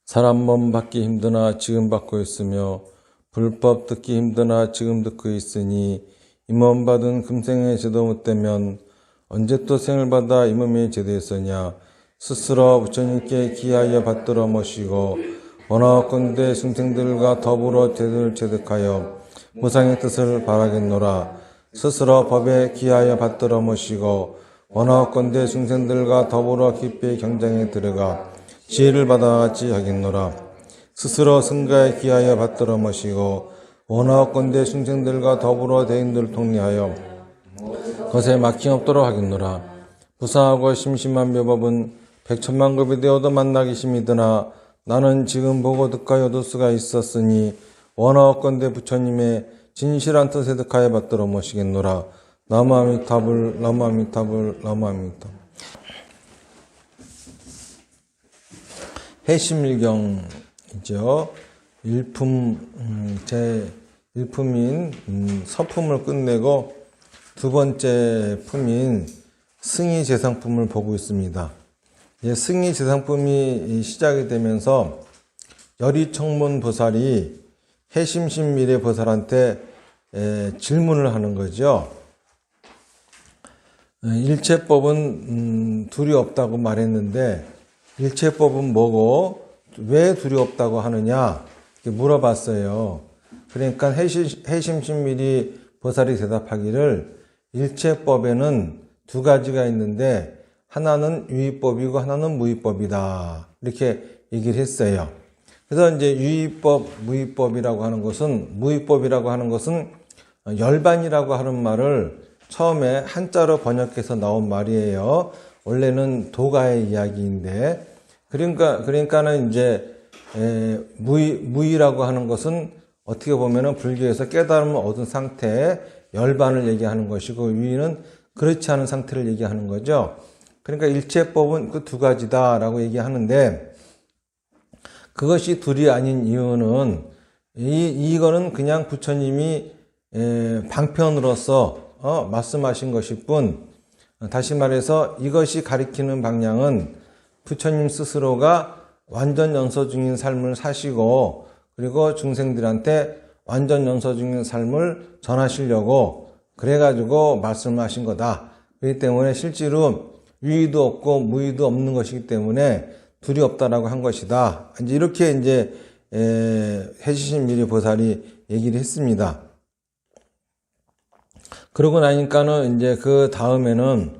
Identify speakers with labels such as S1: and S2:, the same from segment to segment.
S1: 사람 몸 받기 힘드나 지금 받고 있으며 불법 듣기 힘드나 지금 듣고 있으니 이 몸 받은 금생의 제도 못되면 언제 또 생을 받아 이 몸의 제도했으냐. 스스로 부처님께 기하여 받들어 모시고 원하건대 중생들과 더불어 제도를 체득하여 무상의 뜻을 바라겠노라. 스스로 법에 기하여 받들어 모시고 원하건대 중생들과 더불어 깊이 경장에 들어가 지혜를 받아같이 하겠노라. 스스로 승가에 기하여 받들어 모시고 원하건대 중생들과 더불어 대인들을 통리하여 것에 막힘없도록 하겠노라. 부사하고 심심한 묘법은 백천만급이 되어도 만나기 심이드나 나는 지금 보고 득하여 얻을 수가 있었으니 원하건대 부처님의 진실한 뜻에 득하여 받들어 모시겠노라. 나무아미타불 나무아미타불 나무아미타불. 해심일경이죠. 제 1품인 서품을 끝내고 두 번째 품인 승의재상품을 보고 있습니다. 승의재상품이 시작이 되면서 열이청문보살이 해심신미래보살한테 질문을 하는 거죠. 일체법은 둘이 없다고 말했는데 일체법은 뭐고 왜 둘이 없다고 하느냐 이렇게 물어봤어요. 그러니까 해심신미리 보살이 대답하기를 일체법에는 두 가지가 있는데 하나는 유의법이고 하나는 무의법이다 이렇게 얘기를 했어요. 그래서 이제 유의법, 무의법이라고 하는 것은 무의법이라고 하는 것은 열반이라고 하는 말을 처음에 한자로 번역해서 나온 말이에요. 원래는 도가의 이야기인데, 그러니까는 이제, 무의라고 하는 것은 어떻게 보면은 불교에서 깨달음을 얻은 상태에 열반을 얘기하는 것이고, 유의는 그렇지 않은 상태를 얘기하는 거죠. 그러니까 일체법은 그 두 가지다라고 얘기하는데, 그것이 둘이 아닌 이유는, 이거는 그냥 부처님이, 방편으로서, 말씀하신 것일 뿐, 다시 말해서 이것이 가리키는 방향은 부처님 스스로가 완전 연서 중인 삶을 사시고 그리고 중생들한테 완전 연서 중인 삶을 전하시려고 그래가지고 말씀하신 거다. 그렇기 때문에 실제로 유의도 없고 무의도 없는 것이기 때문에 둘이 없다라고 한 것이다. 이제 이렇게 이제 해주신 보살이 얘기를 했습니다. 그러고 나니까는 이제 그 다음에는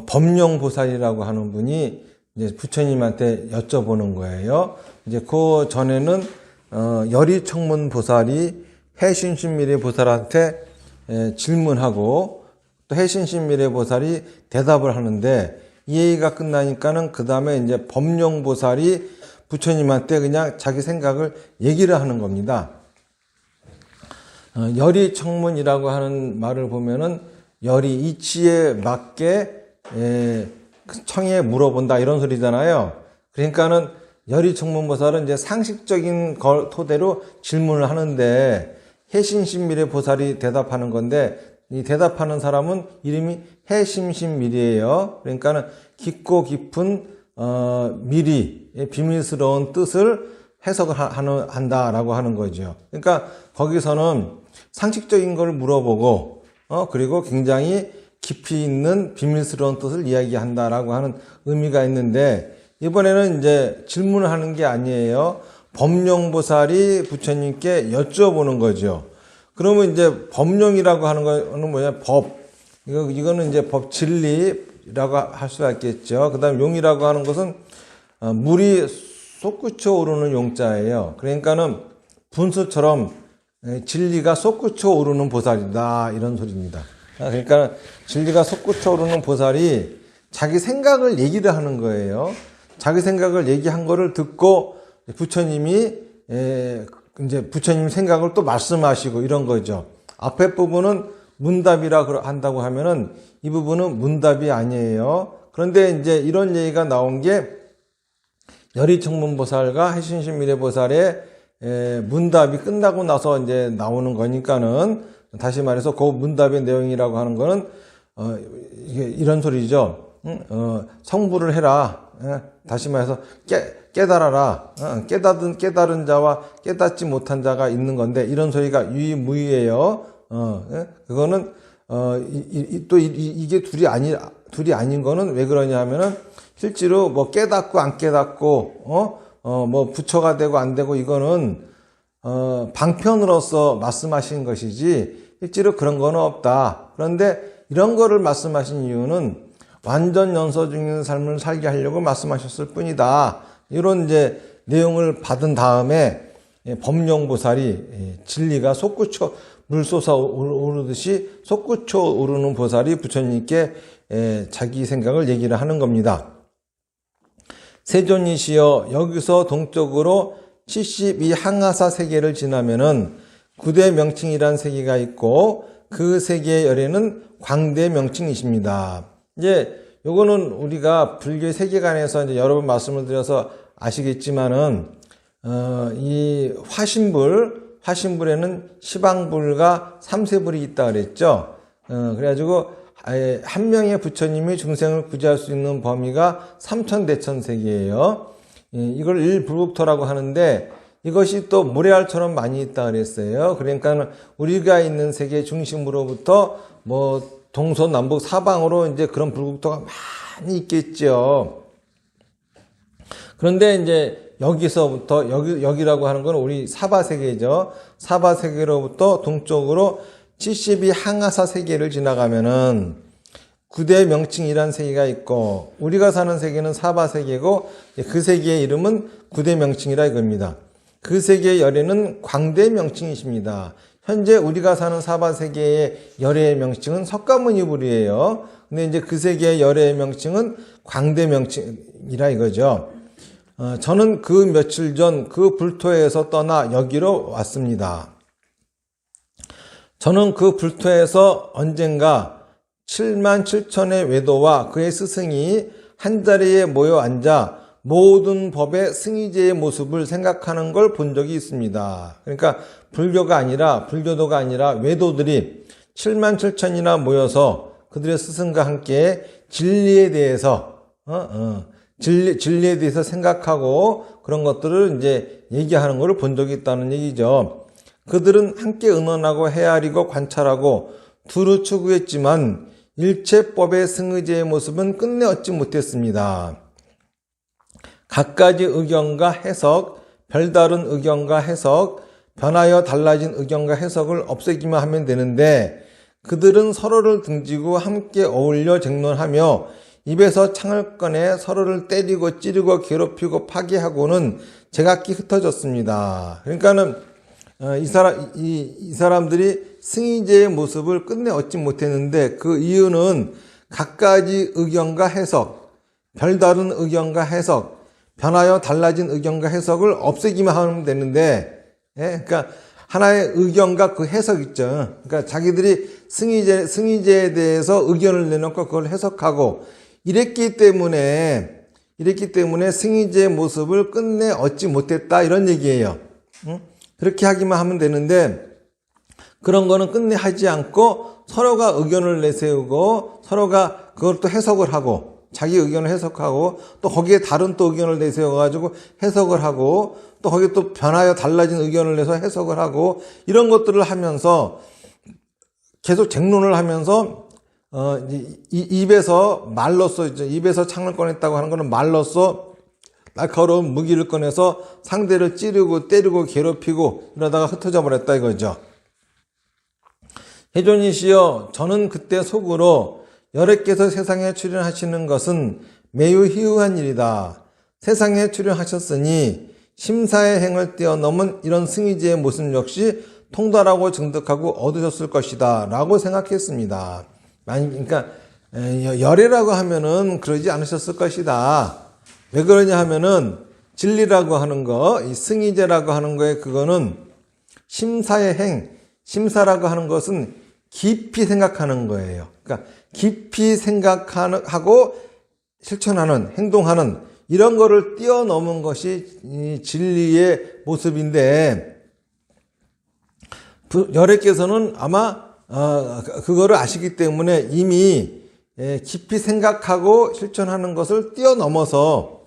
S1: 법룡보살이라고 하는 분이 이제 부처님한테 여쭤보는 거예요. 이제 그 전에는 열이청문보살이 해신신미래보살한테 질문하고 또 해신신미래보살이 대답을 하는데 이 얘기가 끝나니까는 그 다음에 이제 법룡보살이 부처님한테 그냥 자기 생각을 얘기를 하는 겁니다. 열이청문이라고 하는 말을 보면은 열이 이치에 맞게 청에 물어본다 이런 소리잖아요. 그러니까는 열이청문보살은 이제 상식적인 걸 토대로 질문을 하는데 해심신미래보살이 대답하는 건데 이 대답하는 사람은 이름이 해심신미리예요. 그러니까는 깊고 깊은 미리 비밀스러운 뜻을 해석을 한다라고 하는 거죠. 그러니까 거기서는 상식적인 걸 물어보고 그리고 굉장히 깊이 있는 비밀스러운 뜻을 이야기한다라고 하는 의미가 있는데 이번에는 이제 질문을 하는 게 아니에요. 법룡보살이 부처님께 여쭤보는 거죠. 그러면 이제 법룡이라고 하는 거는 뭐냐? 법. 이거는 이제 법 진리라고 할 수가 있겠죠. 그 다음에 용이라고 하는 것은 물이 솟구쳐 오르는 용자예요. 그러니까는 분수처럼 진리가 솟구쳐 오르는 보살이다 이런 소리입니다. 그러니까 진리가 솟구쳐 오르는 보살이 자기 생각을 얘기를 하는 거예요. 자기 생각을 얘기한 거를 듣고 부처님이 이제 부처님 생각을 또 말씀하시고 이런 거죠. 앞에 부분은 문답이라 한다고 하면은 이 부분은 문답이 아니에요. 그런데 이제 이런 얘기가 나온 게 열이청문보살과 해신신미래보살의 문답이 끝나고 나서 이제 나오는 거니까는 다시 말해서 그 문답의 내용이라고 하는 거는 이게 이런 소리죠. 성불을 해라. 다시 말해서 깨달아라. 깨달은 자와 깨닫지 못한 자가 있는 건데 이런 소리가 유의무의예요. 그거는 이게 둘이 아닌 거는 왜 그러냐 하면은 실제로 뭐 깨닫고 안 깨닫고 뭐 부처가 되고 안 되고 이거는 방편으로서 말씀하신 것이지 실제로 그런 거는 없다. 그런데 이런 거를 말씀하신 이유는 완전 연소 중인 삶을 살게 하려고 말씀하셨을 뿐이다. 이런 이제 내용을 받은 다음에 법룡보살이 진리가 솟구쳐 물 솟아 오르듯이 솟구쳐 오르는 보살이 부처님께 자기 생각을 얘기를 하는 겁니다. 세존이시여 여기서 동쪽으로 72 항하사 세계를 지나면은 구대 명칭이란 세계가 있고 그 세계의 열애는 광대 명칭이십니다. 이제 요거는 우리가 불교 세계관에서 이제 여러 번 말씀을 드려서 아시겠지만은 이 화신불에는 시방불과 삼세불이 있다 그랬죠. 그래가지고 한 명의 부처님이 중생을 구제할 수 있는 범위가 삼천대천세계예요. 이걸 일불국토라고 하는데 이것이 또 모래알처럼 많이 있다 그랬어요. 그러니까 우리가 있는 세계 중심으로부터 뭐 동서남북 사방으로 이제 그런 불국토가 많이 있겠죠. 그런데 이제 여기서부터 여기라고 하는 건 우리 사바세계죠. 사바세계로부터 동쪽으로 72 항하사 세계를 지나가면은 구대 명칭이란 세계가 있고 우리가 사는 세계는 사바세계고 그 세계의 이름은 구대 명칭이라 이겁니다. 그 세계의 열애는 광대 명칭이십니다. 현재 우리가 사는 사바세계의 열애의 명칭은 석가모니불이에요. 근데 이제 그 세계의 열애의 명칭은 광대 명칭이라 이거죠. 저는 그 며칠 전 그 불토에서 떠나 여기로 왔습니다. 저는 그 불토에서 언젠가 7만 7천의 외도와 그의 스승이 한자리에 모여 앉아 모든 법의 승의제의 모습을 생각하는 걸 본 적이 있습니다. 그러니까 불교도가 아니라 외도들이 7만 7천이나 모여서 그들의 스승과 함께 진리에 대해서 진리에 대해서 생각하고 그런 것들을 이제 얘기하는 걸 본 적이 있다는 얘기죠. 그들은 함께 의논하고 헤아리고 관찰하고 두루 추구했지만 일체법의 승의제의 모습은 끝내 얻지 못했습니다. 각가지 의견과 해석, 별다른 의견과 해석, 변하여 달라진 의견과 해석을 없애기만 하면 되는데 그들은 서로를 등지고 함께 어울려 쟁론하며 입에서 창을 꺼내 서로를 때리고 찌르고 괴롭히고 파괴하고는 제각기 흩어졌습니다. 그러니까는 이 사람들이 승의제의 모습을 끝내 얻지 못했는데 그 이유는 각가지 의견과 해석, 별다른 의견과 해석, 변하여 달라진 의견과 해석을 없애기만 하면 되는데, 그러니까 하나의 의견과 그 해석 있죠. 그러니까 자기들이 승의제에 대해서 의견을 내놓고 그걸 해석하고 이랬기 때문에 승의제의 모습을 끝내 얻지 못했다 이런 얘기예요. 그렇게 하기만 하면 되는데 그런 거는 끝내 하지 않고 서로가 의견을 내세우고 서로가 그걸 또 해석을 하고 자기 의견을 해석하고 또 거기에 다른 또 의견을 내세워가지고 해석을 하고 또 거기에 또 변하여 달라진 의견을 내서 해석을 하고 이런 것들을 하면서 계속 쟁론을 하면서 입에서 말로써 입에서 창을 꺼냈다고 하는 거는 말로써 날카로운 무기를 꺼내서 상대를 찌르고 때리고 괴롭히고 이러다가 흩어져 버렸다 이거죠. 해존이시여 저는 그때 속으로 여래께서 세상에 출현하시는 것은 매우 희유한 일이다. 세상에 출현하셨으니 심사의 행을 뛰어넘은 이런 승의제의 모습 역시 통달하고 증득하고 얻으셨을 것이다 라고 생각했습니다. 그러니까 열애라고 하면은 그러지 않으셨을 것이다. 왜 그러냐 하면은 진리라고 하는 거, 이 승의제라고 하는 거에 그거는 심사의 행, 심사라고 하는 것은 깊이 생각하는 거예요. 그러니까 깊이 생각하고 실천하는, 행동하는 이런 거를 뛰어넘은 것이 이 진리의 모습인데 열애께서는 아마 그거를 아시기 때문에 이미 깊이 생각하고 실천하는 것을 뛰어넘어서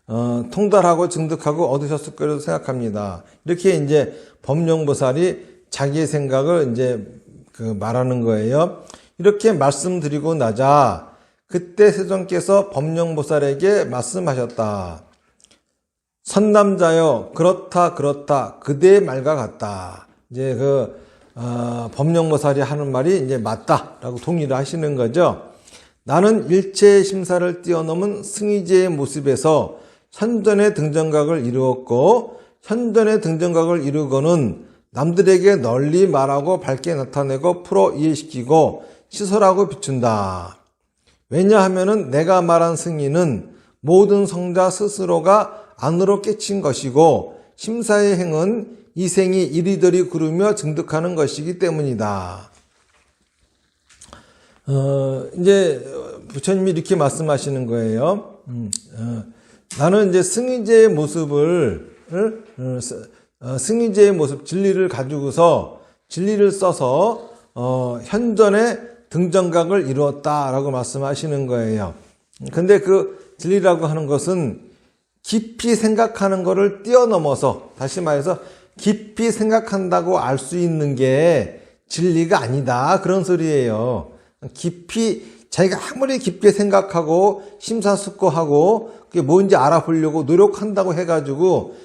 S1: 통달하고 증득하고 얻으셨을 거라고 생각합니다. 이렇게 이제 법령보살이 자기의 생각을 이제 말하는 거예요. 이렇게 말씀드리고 나자 그때 세존께서 법령보살에게 말씀하셨다. 선남자여, 그렇다 그대의 말과 같다. 이제 법령보살이 하는 말이 이제 맞다라고 동의를 하시는 거죠. 나는 일체의 심사를 뛰어넘은 승의제의 모습에서 현존의 등정각을 이루었고, 현존의 등정각을 이루고는 남들에게 널리 말하고 밝게 나타내고 풀어 이해시키고 시설하고 비춘다. 왜냐하면은 내가 말한 승의는 모든 성자 스스로가 안으로 깨친 것이고, 심사의 행은 이생이 이리저리 구르며 증득하는 것이기 때문이다. 이제 부처님이 이렇게 말씀하시는 거예요. 나는 이제 승의제의 모습을, 승의제의 모습, 진리를 가지고서, 진리를 써서, 현존의 등정각을 이루었다라고 말씀하시는 거예요. 근데 그 진리라고 하는 것은 깊이 생각하는 것을 뛰어넘어서, 다시 말해서 깊이 생각한다고 알 수 있는 게 진리가 아니다, 그런 소리예요. 깊이, 자기가 아무리 깊게 생각하고 심사숙고하고 그게 뭔지 알아보려고 노력한다고 해가지고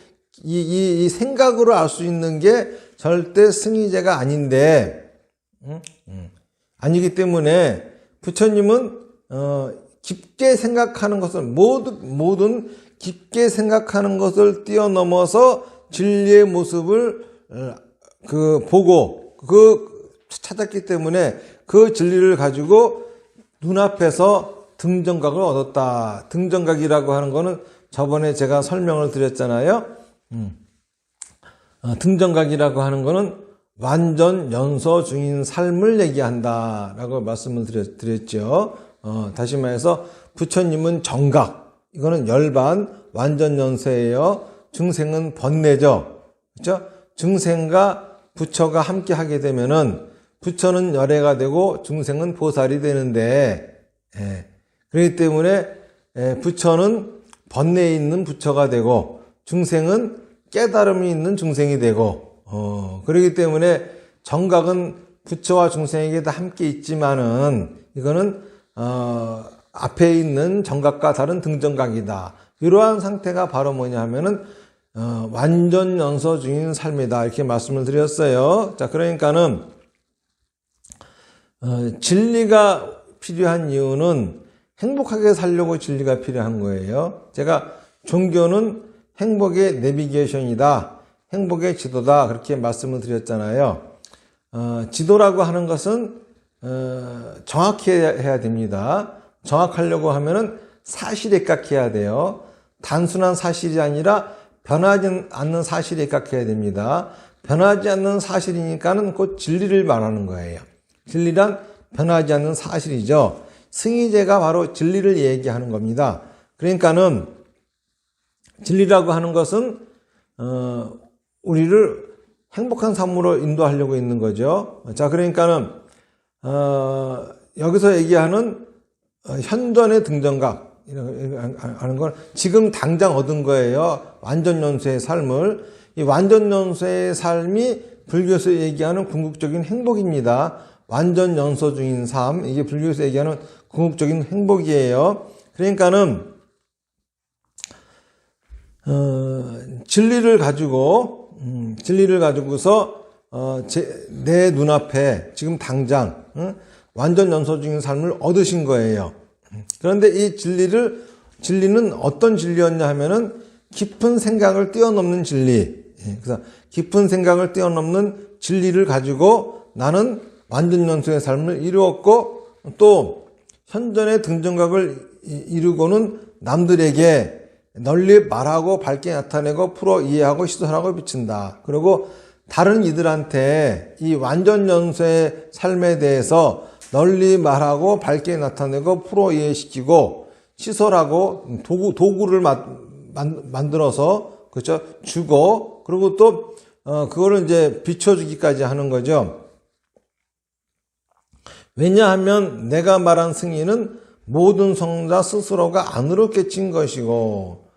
S1: 이 생각으로 알 수 있는 게 절대 승의제가 아닌데, 아니기 때문에 부처님은 깊게 생각하는 것을 모든 깊게 생각하는 것을 뛰어넘어서 진리의 모습을 보고 찾았기 때문에 그 진리를 가지고 눈앞에서 등정각을 얻었다. 등정각이라고 하는 거는 저번에 제가 설명을 드렸잖아요. 등정각이라고 하는 거는 완전 연소 중인 삶을 얘기한다라고 말씀을 드렸죠. 다시 말해서 부처님은 정각, 이거는 열반, 완전 연소예요. 중생은 번뇌죠. 그렇죠? 중생과 부처가 함께 하게 되면은 부처는 열애가 되고 중생은 보살이 되는데, 그렇기 때문에 부처는 번뇌에 있는 부처가 되고 중생은 깨달음이 있는 중생이 되고, 그렇기 때문에 정각은 부처와 중생에게 다 함께 있지만은 이거는 앞에 있는 정각과 다른 등정각이다. 이러한 상태가 바로 뭐냐 하면은 완전 연소 중인 삶이다, 이렇게 말씀을 드렸어요. 자, 그러니까는 진리가 필요한 이유는 행복하게 살려고 진리가 필요한 거예요. 제가 종교는 행복의 내비게이션이다, 행복의 지도다, 그렇게 말씀을 드렸잖아요. 지도라고 하는 것은 정확히 해야 됩니다. 정확하려고 하면은 사실에 입각해야 돼요. 단순한 사실이 아니라 변하지 않는 사실에 입각해야 됩니다. 변하지 않는 사실이니까는 곧 진리를 말하는 거예요. 진리란 변하지 않는 사실이죠. 승의제가 바로 진리를 얘기하는 겁니다. 그러니까는 진리라고 하는 것은 우리를 행복한 삶으로 인도하려고 있는 거죠. 자, 그러니까는 여기서 얘기하는 현존의 등정각 하는 건 지금 당장 얻은 거예요. 완전연소의 삶을. 이 완전연소의 삶이 불교에서 얘기하는 궁극적인 행복입니다. 완전연소 중인 삶, 이게 불교에서 얘기하는 궁극적인 행복이에요. 그러니까는 진리를 가지고서 내 눈앞에 지금 당장 완전 연소 중인 삶을 얻으신 거예요. 그런데 이 진리는 어떤 진리였냐 하면은 깊은 생각을 뛰어넘는 진리. 그래서 깊은 생각을 뛰어넘는 진리를 가지고 나는 완전 연소의 삶을 이루었고, 또 현존의 등정각을 이루고는 남들에게 널리 말하고 밝게 나타내고 풀어 이해하고 시선하고 비친다. 그리고 다른 이들한테 이 완전 연소의 삶에 대해서 널리 말하고 밝게 나타내고 풀어 이해시키고 시설하고 도구를 만들어서, 그렇죠, 주고, 그리고 또 그거를 이제 비춰주기까지 하는 거죠. 왜냐하면 내가 말한 승리는 모든 성자 스스로가 안으로 깨친 것이고,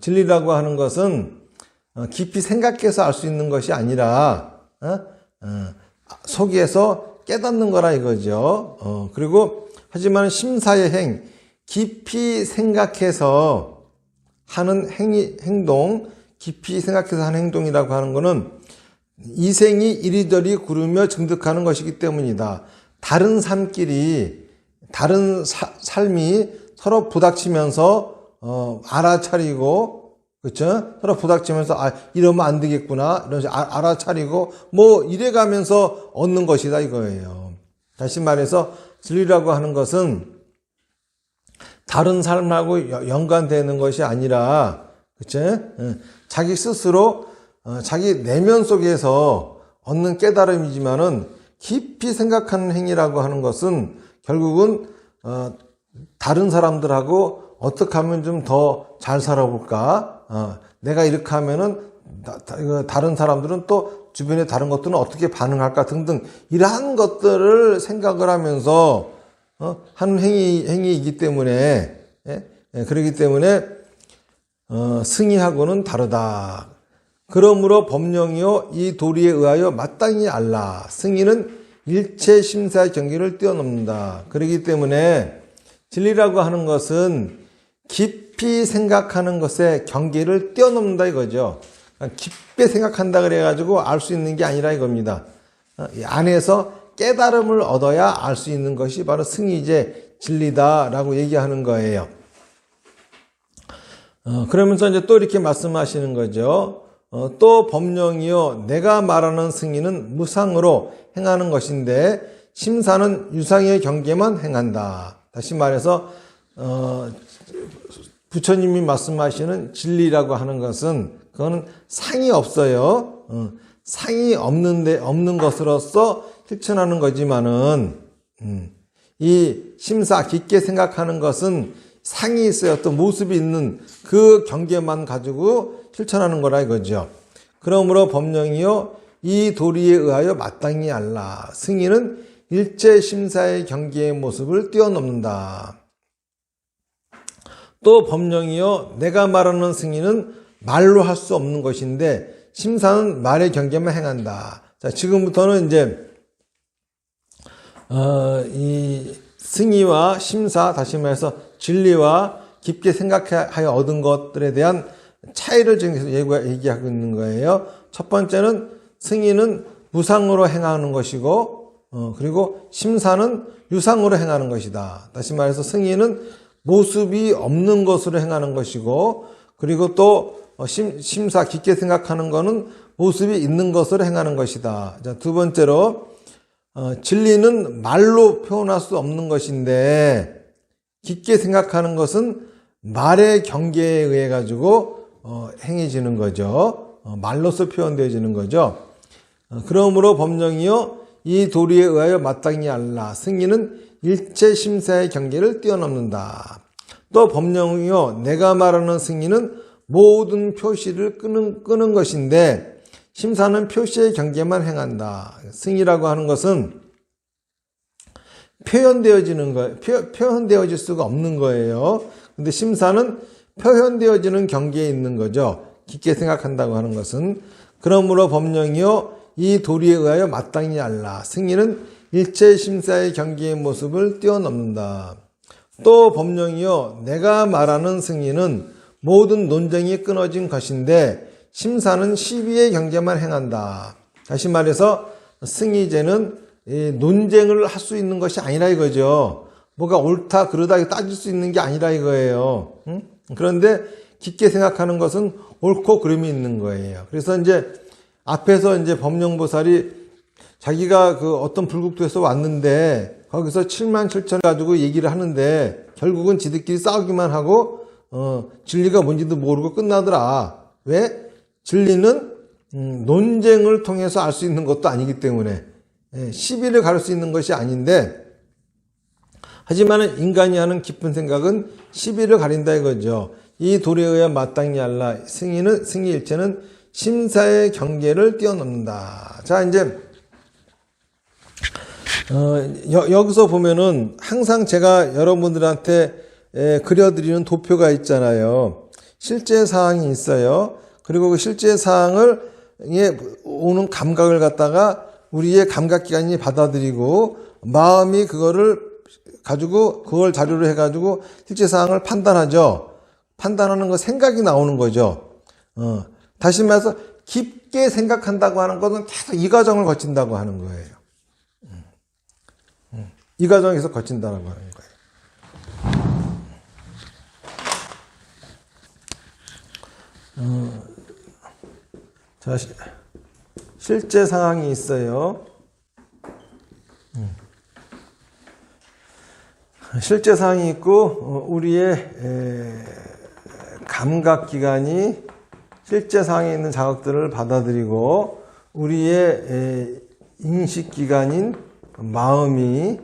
S1: 진리라고 하는 것은 깊이 생각해서 알 수 있는 것이 아니라 속에서 깨닫는 거라 이거죠. 그리고 하지만 심사의 행, 깊이 생각해서 하는 행동, 깊이 생각해서 하는 행동이라고 하는 것은 이생이 이리저리 구르며 증득하는 것이기 때문이다. 다른 삶끼리, 다른 삶이 서로 부닥치면서 알아차리고, 그렇죠? 서로 부닥치면서 이러면 안 되겠구나, 이런 식으로 알아차리고 뭐 이래가면서 얻는 것이다 이거예요. 다시 말해서 진리라고 하는 것은 다른 삶하고 연관되는 것이 아니라, 그렇죠? 자기 스스로 자기 내면 속에서 얻는 깨달음이지만은 깊이 생각하는 행위라고 하는 것은 결국은 다른 사람들하고 어떻게 하면 좀 더 잘 살아볼까? 내가 이렇게 하면은 다른 사람들은 또 주변에 다른 것들은 어떻게 반응할까 등등 이러한 것들을 생각을 하면서 하는 행위이기 때문에, 그렇기 때문에 승의하고는 다르다. 그러므로 법령이요 이 도리에 의하여 마땅히 알라. 승의는 일체 심사의 경계를 뛰어넘는다. 그렇기 때문에 진리라고 하는 것은 깊이 생각하는 것의 경계를 뛰어넘는다 이거죠. 깊게 생각한다 그래가지고 알 수 있는 게 아니라 이겁니다. 이 안에서 깨달음을 얻어야 알 수 있는 것이 바로 승의제 진리다라고 얘기하는 거예요. 그러면서 이제 또 이렇게 말씀하시는 거죠. 또 법령이요 내가 말하는 승의는 무상으로 행하는 것인데 심사는 유상의 경계만 행한다. 다시 말해서 부처님이 말씀하시는 진리라고 하는 것은 그거는 상이 없어요. 상이 없는 것으로서 실천하는 거지만은 이 심사 깊게 생각하는 것은 상이 있어요. 또 모습이 있는 그 경계만 가지고 실천하는 거라 이거죠. 그러므로 법령이요 이 도리에 의하여 마땅히 알라. 승의는 일체 심사의 경계의 모습을 뛰어넘는다. 또 법령이요 내가 말하는 승의는 말로 할 수 없는 것인데 심사는 말의 경계만 행한다. 자, 지금부터는 이제 이 승의와 심사, 다시 말해서 진리와 깊게 생각하여 얻은 것들에 대한 차이를 지금 얘기하고 있는 거예요. 첫 번째는 승의는 무상으로 행하는 것이고, 그리고 심사는 유상으로 행하는 것이다. 다시 말해서 승의는 모습이 없는 것으로 행하는 것이고, 그리고 또 심사 깊게 생각하는 것은 모습이 있는 것으로 행하는 것이다. 자, 두 번째로 진리는 말로 표현할 수 없는 것인데 깊게 생각하는 것은 말의 경계에 의해 가지고 행해지는 거죠. 말로서 표현되어지는 거죠. 그러므로 법령이요 이 도리에 의하여 마땅히 알라. 승의는 일체 심사의 경계를 뛰어넘는다. 또 법령이요 내가 말하는 승의는 모든 표시를 끄는 것인데 심사는 표시의 경계만 행한다. 승의라고 하는 것은 표현되어질 수가 없는 거예요. 근데 심사는 표현되어지는 경계에 있는 거죠. 깊게 생각한다고 하는 것은. 그러므로 법령이요 이 도리에 의하여 마땅히 알라. 승의는 일체 심사의 경계의 모습을 뛰어넘는다. 또 법령이요 내가 말하는 승의는 모든 논쟁이 끊어진 것인데 심사는 시비의 경계만 행한다. 다시 말해서 승의제는 논쟁을 할 수 있는 것이 아니라 이거죠. 뭐가 옳다 그르다 따질 수 있는 게 아니라 이거예요. 그런데 깊게 생각하는 것은 옳고 그름이 있는 거예요. 그래서 이제 앞에서 이제 법령보살이 자기가 그 어떤 불국토에서 왔는데 거기서 7만 7천 가지고 얘기를 하는데 결국은 지들끼리 싸우기만 하고 진리가 뭔지도 모르고 끝나더라. 왜? 진리는 논쟁을 통해서 알 수 있는 것도 아니기 때문에 시비를 가를 수 있는 것이 아닌데 하지만 인간이 하는 깊은 생각은 시비를 가린다 이거죠. 이 도리에 의해 마땅히 알라. 승의일체는 심사의 경계를 뛰어넘는다. 자, 이제 여기서 보면은 항상 제가 여러분들한테 그려드리는 도표가 있잖아요. 실제 사항이 있어요. 그리고 그 실제 사항을 오는 감각을 갖다가 우리의 감각기관이 받아들이고 마음이 그거를 가지고 그걸 자료로 해가지고 실제 사항을 판단하죠. 판단하는 거 생각이 나오는 거죠. 다시 말해서 깊게 생각한다고 하는 것은 계속 이 과정을 거친다고 하는 거예요. 이 과정에서 거친다고 하는 거예요. 자, 실제 상황이 있어요. 실제 상황이 있고 우리의 감각기관이 실제 상황에 있는 자극들을 받아들이고 우리의 인식기관인 마음이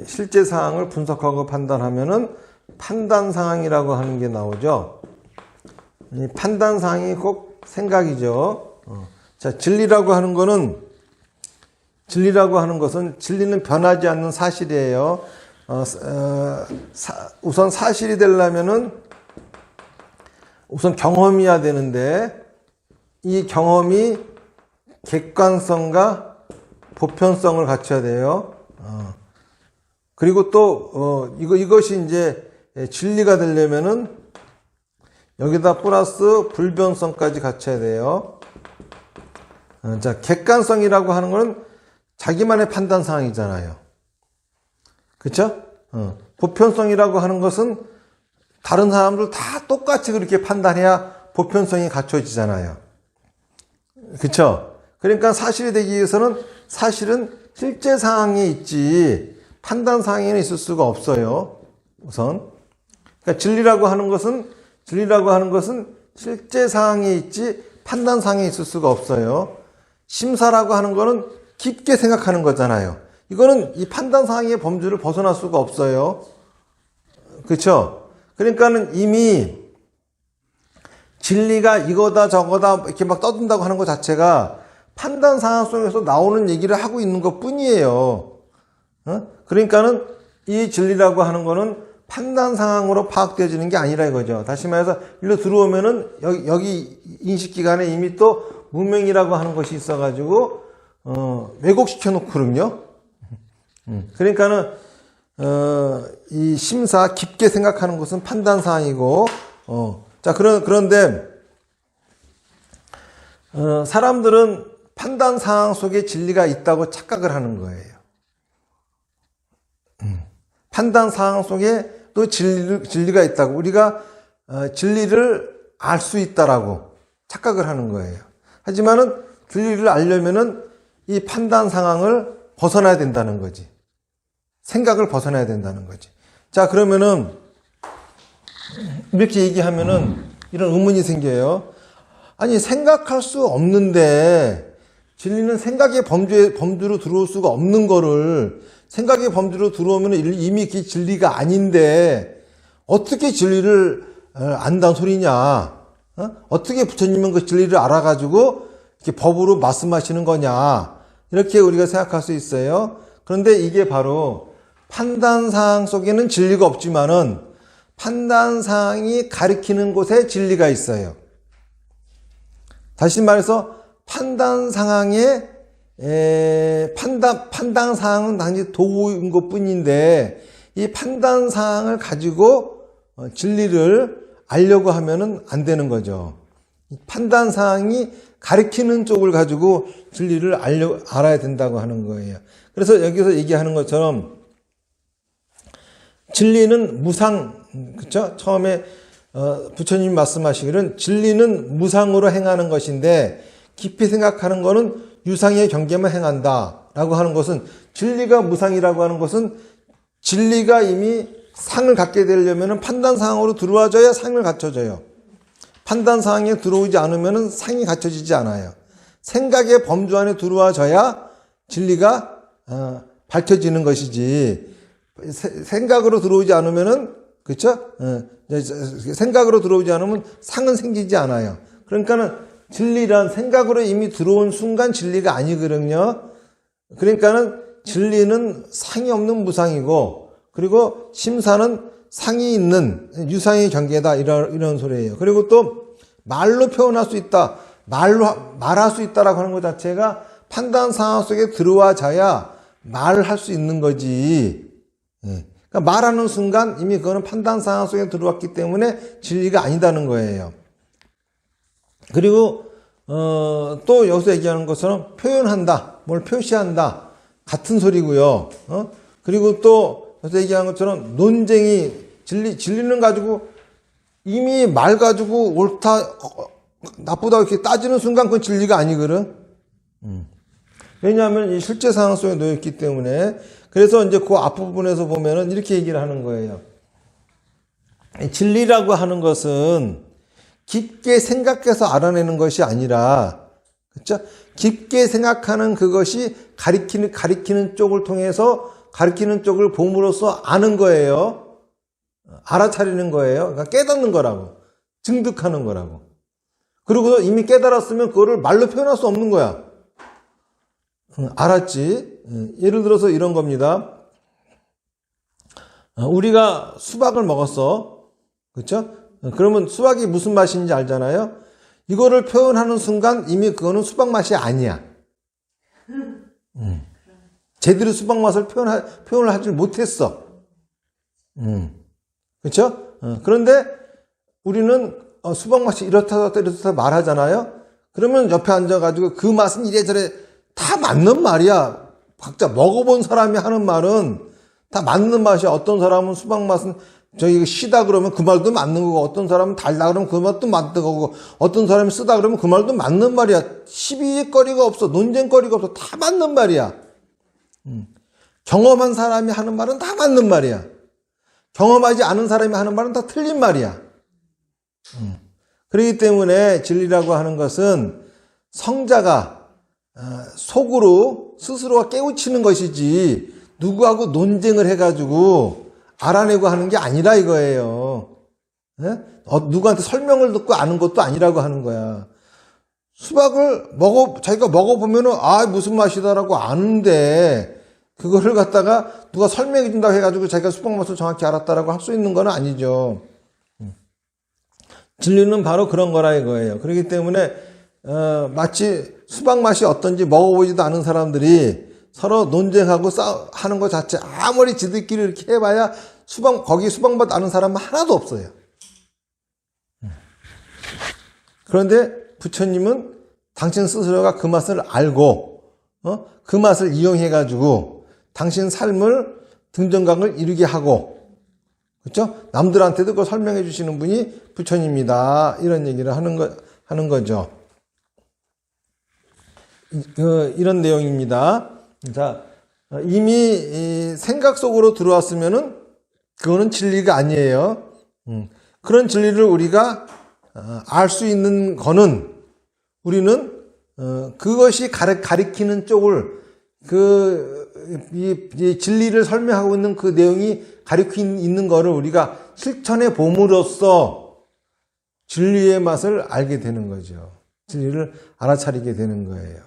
S1: 실제 상황을 분석하고 판단하면은 판단 상황이라고 하는 게 나오죠. 이 판단 상황이 꼭 생각이죠. 자, 진리라고 하는 것은 진리는 변하지 않는 사실이에요. 우선 사실이 되려면은 우선 경험이어야 되는데 이 경험이 객관성과 보편성을 갖춰야 돼요. 그리고 또 이것이 이제 진리가 되려면은 여기다 플러스 불변성까지 갖춰야 돼요. 자, 객관성이라고 하는 건 자기만의 판단 사항이잖아요. 그렇죠? 보편성이라고 하는 것은 다른 사람들 다 똑같이 그렇게 판단해야 보편성이 갖춰지잖아요. 그렇죠? 그러니까 사실이 되기 위해서는 사실은 실제 상황에 있지 판단 상황에는 있을 수가 없어요. 우선 그러니까 진리라고 하는 것은 실제 상황에 있지 판단 상황에 있을 수가 없어요. 심사라고 하는 거는 깊게 생각하는 거잖아요. 이거는 이 판단 상황의 범주를 벗어날 수가 없어요. 그렇죠? 그러니까는 이미 진리가 이거다 저거다 이렇게 막 떠든다고 하는 것 자체가 판단 상황 속에서 나오는 얘기를 하고 있는 것 뿐이에요. 그러니까는 이 진리라고 하는 거는 판단 상황으로 파악되어지는 게 아니라 이거죠. 다시 말해서 일로 들어오면은 여기 인식기관에 이미 또 무명이라고 하는 것이 있어가지고 왜곡시켜 놓거든요. 그러니까는 이 심사 깊게 생각하는 것은 판단 사항이고 자 그런데 사람들은 판단 상황 속에 진리가 있다고 착각을 하는 거예요. 판단 상황 속에 또 진리가 있다고 우리가 진리를 알 수 있다라고 착각을 하는 거예요. 하지만은 진리를 알려면은 이 판단 상황을 벗어나야 된다는 거지. 생각을 벗어나야 된다는 거지. 자, 그러면은 이렇게 얘기하면은 이런 의문이 생겨요. 아니, 생각할 수 없는데 진리는 생각의 범주로 들어올 수가 없는 거를 생각의 범주로 들어오면 이미 그게 진리가 아닌데 어떻게 진리를 안다는 소리냐? 어떻게 부처님은 그 진리를 알아가지고 이렇게 법으로 말씀하시는 거냐? 이렇게 우리가 생각할 수 있어요. 그런데 이게 바로 판단사항 속에는 진리가 없지만은 판단사항이 가리키는 곳에 진리가 있어요. 다시 말해서 판단사항의 판단사항은 단지 도구인 것 뿐인데 이 판단사항을 가지고 진리를 알려고 하면은 안 되는 거죠. 판단사항이 가리키는 쪽을 가지고 진리를 알아야 된다고 하는 거예요. 그래서 여기서 얘기하는 것처럼 진리는 무상, 그쵸? 처음에 부처님이 말씀하시기는 진리는 무상으로 행하는 것인데 깊이 생각하는 것은 유상의 경계만 행한다 라고 하는 것은 진리가 무상이라고 하는 것은 진리가 이미 상을 갖게 되려면 판단사항으로 들어와줘야 상을 갖춰져요. 판단사항에 들어오지 않으면 상이 갖춰지지 않아요. 생각의 범주 안에 들어와줘야 진리가 밝혀지는 것이지 생각으로 들어오지 않으면은 그쵸? 생각으로 들어오지 않으면 상은 생기지 않아요. 그러니까는 진리란 생각으로 이미 들어온 순간 진리가 아니거든요. 그러니까는 진리는 상이 없는 무상이고, 그리고 심사는 상이 있는 유상의 경계다, 이런 소리예요. 그리고 또 말로 표현할 수 있다, 말할 수 있다라고 하는 것 자체가 판단 상황 속에 들어와져야 말할 수 있는 거지. 그러니까 말하는 순간 이미 그거는 판단 상황 속에 들어왔기 때문에 진리가 아니다는 거예요. 그리고 또 여기서 얘기하는 것처럼 표현한다, 뭘 표시한다, 같은 소리고요. 그리고 또 여기서 얘기하는 것처럼 논쟁이 진리는 가지고 이미 말 가지고 옳다 나쁘다 이렇게 따지는 순간 그건 진리가 아니거든. 왜냐하면 이 실제 상황 속에 놓여 있기 때문에. 그래서 이제 그 앞부분에서 보면은 이렇게 얘기를 하는 거예요. 진리라고 하는 것은 깊게 생각해서 알아내는 것이 아니라, 그렇죠? 깊게 생각하는 그것이 가리키는 쪽을 통해서 가리키는 쪽을 봄으로써 아는 거예요. 알아차리는 거예요. 그러니까 깨닫는 거라고. 증득하는 거라고. 그리고 이미 깨달았으면 그거를 말로 표현할 수 없는 거야. 알았지? 예를 들어서 이런 겁니다. 우리가 수박을 먹었어. 그렇죠? 그러면 수박이 무슨 맛인지 알잖아요? 이거를 표현하는 순간 이미 그거는 수박 맛이 아니야. 제대로 수박 맛을 표현을 하지 못했어. 그렇죠? 그런데 우리는 수박 맛이 이렇다 말하잖아요? 그러면 옆에 앉아가지고 그 맛은 이래저래 다 맞는 말이야. 각자 먹어본 사람이 하는 말은 다 맞는 맛이야. 어떤 사람은 수박 맛은 저기 시다 그러면 그 말도 맞는 거고, 어떤 사람은 달다 그러면 그 말도 맞는 거고, 어떤 사람이 쓰다 그러면 그 말도 맞는 말이야. 시비거리가 없어. 논쟁거리가 없어. 다 맞는 말이야. 경험한 사람이 하는 말은 다 맞는 말이야. 경험하지 않은 사람이 하는 말은 다 틀린 말이야. 그렇기 때문에 진리라고 하는 것은 성자가 속으로 스스로가 깨우치는 것이지 누구하고 논쟁을 해가지고 알아내고 하는 게 아니라 이거예요. 누구한테 설명을 듣고 아는 것도 아니라고 하는 거야. 수박을 자기가 먹어보면은 무슨 맛이다라고 아는데 그거를 갖다가 누가 설명해 준다고 해가지고 자기가 수박 맛을 정확히 알았다라고 할 수 있는 건 아니죠. 진리는 바로 그런 거라 이거예요. 그렇기 때문에 마치 수박 맛이 어떤지 먹어보지도 않은 사람들이 서로 논쟁하고 하는 것 자체, 아무리 지들끼리 이렇게 해봐야 거기 수박맛 아는 사람은 하나도 없어요. 그런데 부처님은 당신 스스로가 그 맛을 알고 그 맛을 이용해가지고 당신 삶을 등정각을 이루게 하고, 그렇죠? 남들한테도 그걸 설명해 주시는 분이 부처님이다, 이런 얘기를 하는 거죠. 이런 내용입니다. 자, 이미 생각 속으로 들어왔으면은 그거는 진리가 아니에요. 그런 진리를 우리가 알 수 있는 거는, 우리는 그것이 가리키는 쪽을, 이 진리를 설명하고 있는 그 내용이 가리키고 있는 거를 우리가 실천해 봄으로써 진리의 맛을 알게 되는 거죠. 진리를 알아차리게 되는 거예요.